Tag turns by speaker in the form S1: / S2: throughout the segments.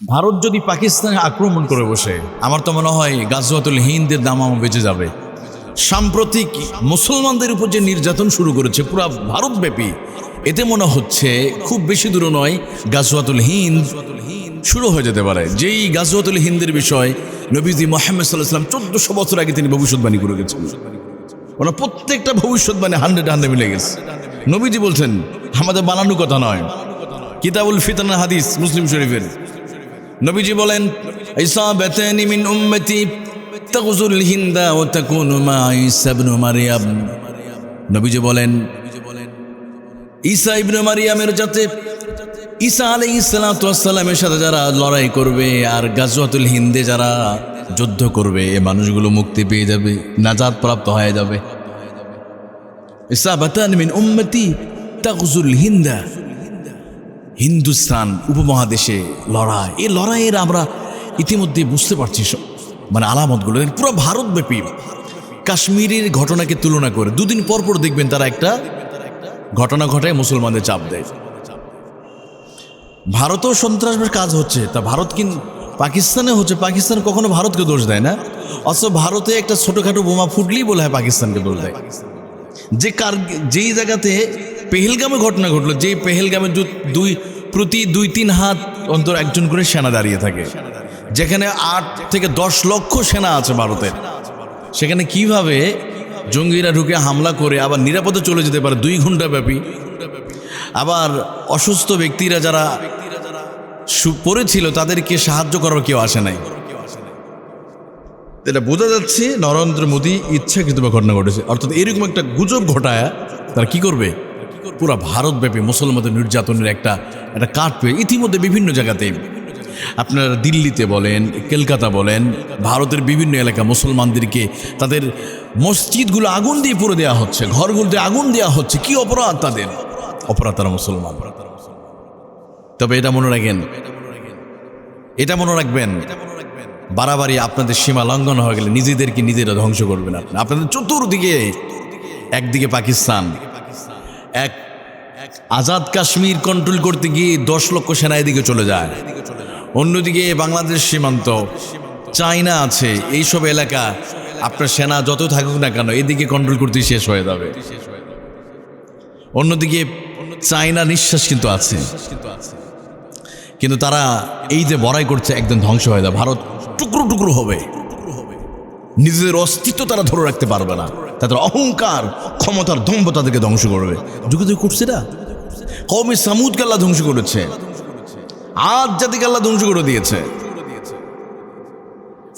S1: ভারত যদি পাকিস্তানে আক্রমণ করে বসে, আমার তো মনে হয় গাজওয়াতুল হিন্দের দামামা বেঁচে যাবে। সাম্প্রতিক মুসলমানদের উপর যে নির্যাতন শুরু করেছে পুরা ভারতব্যাপী, এতে মনে হচ্ছে খুব বেশি দূর নয়, গাজওয়াতুল হিন্দ শুরু হয়ে যেতে পারে। যেই গাজওয়াতুল হিন্দের বিষয় নবীজি মুহাম্মদ সাল্লাল্লাহু আলাইহি ওয়াসাল্লাম 1400 বছর আগে তিনি ভবিষ্যৎবাণী করে গেছেন। ওনার প্রত্যেকটা ভবিষ্যৎবাণী 100 মিলে গেছে। নবীজি বলছেন, আমাদের বানানো কথা নয়, কিতাবুল ফিতানা হাদিস মুসলিম শরীফের। নবীজি বলেন, ইসাবাতানি মিন উম্মতি তাগজুল হিন্দা ওয়া তাকুনু মা ঈসা ইবনে মারইয়াম। নবীজি বলেন, ঈসা ইবনে মারইয়ামের জাতে ঈসা আলাইহিস সালাতু ওয়াস সালামের সাথে যারা লড়াই করবে আর গাজওয়াতুল হিন্দে যারা যুদ্ধ করবে, এই মানুষগুলো মুক্তি পেয়ে যাবে, নাজাত প্রাপ্ত হয়ে যাবে। ইসাবাতানি মিন উম্মতি তাগজুল হিন্দা, হিন্দুস্তান উপমহাদেশে লড়াই। এই লড়াইয়ের আমরা ইতিমধ্যে বুঝতে পারছি মানে আলামতগুলো পুরো ভারতব্যাপী। কাশ্মীরের ঘটনাকে তুলনা করে দুদিন পর পর দেখবেন তারা একটা ঘটনা ঘটায়, মুসলমানদের চাপ দেয়। ভারতও সন্ত্রাসের কাজ হচ্ছে, তা ভারত কিন্তু পাকিস্তানে হচ্ছে, পাকিস্তান কখনো ভারতকে দোষ দেয় না। অথচ ভারতে একটা ছোটোখাটো বোমা ফুটলেই বলে হয় পাকিস্তানকে দোষ দেয়। যেই জায়গাতে পেহেলগামে ঘটনা ঘটলো, যে পেহেলগামে প্রতি 2-3 হাত অন্তর একজন করে সেনা দাঁড়িয়ে থাকে, যেখানে 8 থেকে 10 লক্ষ সেনা আছে ভারতের, সেখানে কিভাবে জঙ্গিরা ঢুকে হামলা করে আবার নিরাপদে চলে যেতে পারে 2 ঘন্টা ব্যাপী। আবার অসুস্থ ব্যক্তিরা যারা পড়েছিল তাদেরকে সাহায্য করার কেউ আসে নাই। এটা বোঝা যাচ্ছে নরেন্দ্র মোদী ইচ্ছাকৃতভাবে ঘটনা ঘটেছে। অর্থাৎ এরকম একটা গুজব ঘটায় তারা কি করবে, পুরা ভারতব্যাপী মুসলমানদের নির্যাতনের একটা কাটবে। ইতিমধ্যে বিভিন্ন জায়গাতে, আপনার দিল্লিতে বলেন, কলকাতা বলেন, ভারতের বিভিন্ন এলাকা মুসলমানদেরকে তাদের মসজিদগুলো আগুন দিয়ে পুড়ে দেওয়া হচ্ছে, ঘরগুলোতে আগুন দেওয়া হচ্ছে। কি অপরাধ তাদের, অপরাধ তারা মুসলমান। তবে এটা মনে রাখবেন, বাড়াবাড়ি আপনাদের সীমা লঙ্ঘন হয়ে গেলে নিজেদেরকে নিজেরা ধ্বংস করবেন। আপনাদের চতুর্দিকে, একদিকে পাকিস্তান এক আজাদ কাশ্মীর কন্ট্রোল করতে গিয়ে 10 লক্ষ সেনা এদিকে চলে যায়, অন্যদিকে বাংলাদেশ সীমান্ত, চায়না আছে, এইসব এলাকা আপনার সেনা যত থাকুক না কেন এদিকে কন্ট্রোল করতে শেষ হয়ে যাবে। অন্যদিকে চায়না নিঃশ্বাস কিন্তু আছে, কিন্তু তারা এই যে বড়াই করছে একদিন ধ্বংস হয়ে যাবে, ভারত টুকরো টুকরো হবে। নিজেদের অস্তিত্ব তারা ধরে রাখতে পারবে না, তাদের অহংকার ক্ষমতার দম্ভ তাদেরকে ধ্বংস করবে। যুগে যুগে করছে না, কওমে সামুদকে আল্লাহ ধ্বংস করেছে, আদ জাতিকে আল্লাহ ধ্বংস করে দিয়েছে,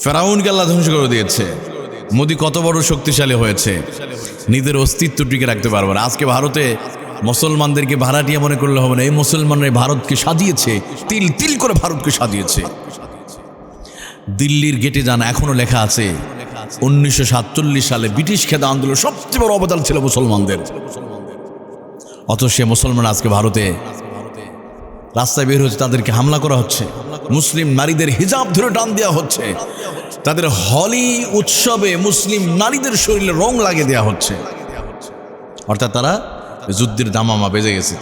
S1: ফেরাউনকে আল্লাহ ধ্বংস করে দিয়েছে। মোদি কত বড় শক্তিশালী হয়েছে, নিজের অস্তিত্ব টিকে রাখতে পারবে না। আজকে ভারতে মুসলমানদেরকে ভাড়াটিয়া মনে করলে হবে না, এই মুসলমানরা ভারতকে সাজিয়েছে, তিল তিল করে ভারতকে সাজিয়েছে। দিল্লির গেটে যান, এখনো লেখা আছে 1947 সালে ব্রিটিশ খেদা আন্দোলন সবচেয়ে বড় অবদান ছিল মুসলমানদের। অথচ সে মুসলমান আজকে ভারতে রাস্তায় বের হচ্ছে, তাদেরকে হামলা করা হচ্ছে, মুসলিম নারীদের হিজাব ধরে টান দেওয়া হচ্ছে, তাদের হোলি উৎসবে মুসলিম নারীদের শরীরে রং লাগিয়ে দেওয়া হচ্ছে। অর্থাৎ তারা যুদ্ধের দামামা বেজে গেছে।